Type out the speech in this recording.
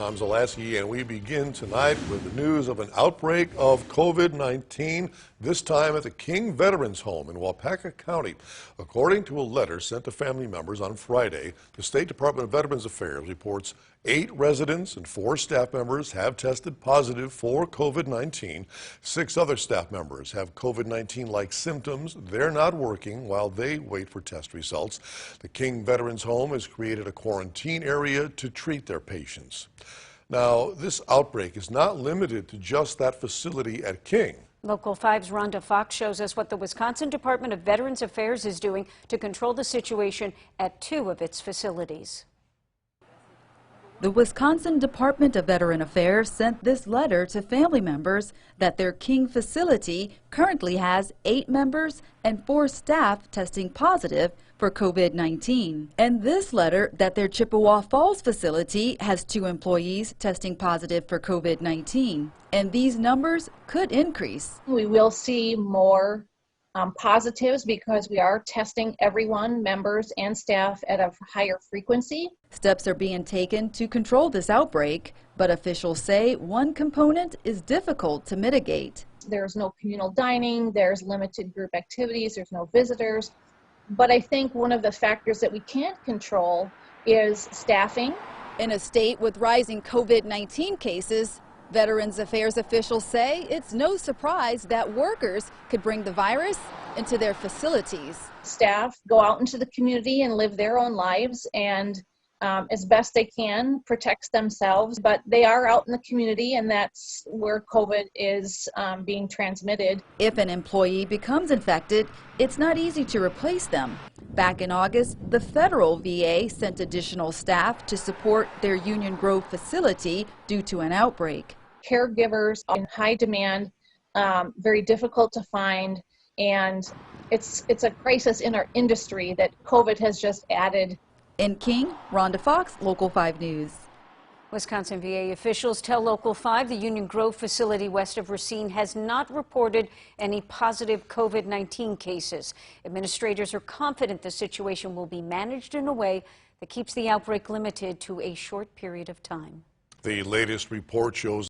I'm Zaleski, and we begin tonight with the news of an outbreak of COVID-19, this time at the King Veterans Home in Waupaca County. According to a letter sent to family members on Friday, the State Department of Veterans Affairs reports 8 residents and 4 staff members have tested positive for COVID-19. 6 other staff members have COVID-19-like symptoms. They're not working while they wait for test results. The King Veterans Home has created a quarantine area to treat their patients. Now, this outbreak is not limited to just that facility at King. Local 5's Rhonda Fox shows us what the Wisconsin Department of Veterans Affairs is doing to control the situation at 2 of its facilities. The Wisconsin Department of Veteran Affairs sent this letter to family members that their King facility currently has 8 members and 4 staff testing positive for COVID-19. And this letter that their Chippewa Falls facility has 2 employees testing positive for COVID-19. And these numbers could increase. We will see more positives because we are testing everyone, members and staff, at a higher frequency. Steps are being taken to control this outbreak, but officials say one component is difficult to mitigate. There's no communal dining, there's limited group activities, there's no visitors. But I think one of the factors that we can't control is staffing. In a state with rising COVID-19 cases, Veterans Affairs officials say it's no surprise that workers could bring the virus into their facilities. Staff go out into the community and live their own lives and as best they can protect themselves, but they are out in the community, and that's where COVID is being transmitted. If an employee becomes infected, it's not easy to replace them. Back in August, the federal VA sent additional staff to support their Union Grove facility due to an outbreak. Caregivers are in high demand, very difficult to find, and it's a crisis in our industry that COVID has just added. In King, Rhonda Fox, Local 5 News. Wisconsin VA officials tell Local 5 the Union Grove facility west of Racine has not reported any positive COVID-19 cases. Administrators are confident the situation will be managed in a way that keeps the outbreak limited to a short period of time. The latest report shows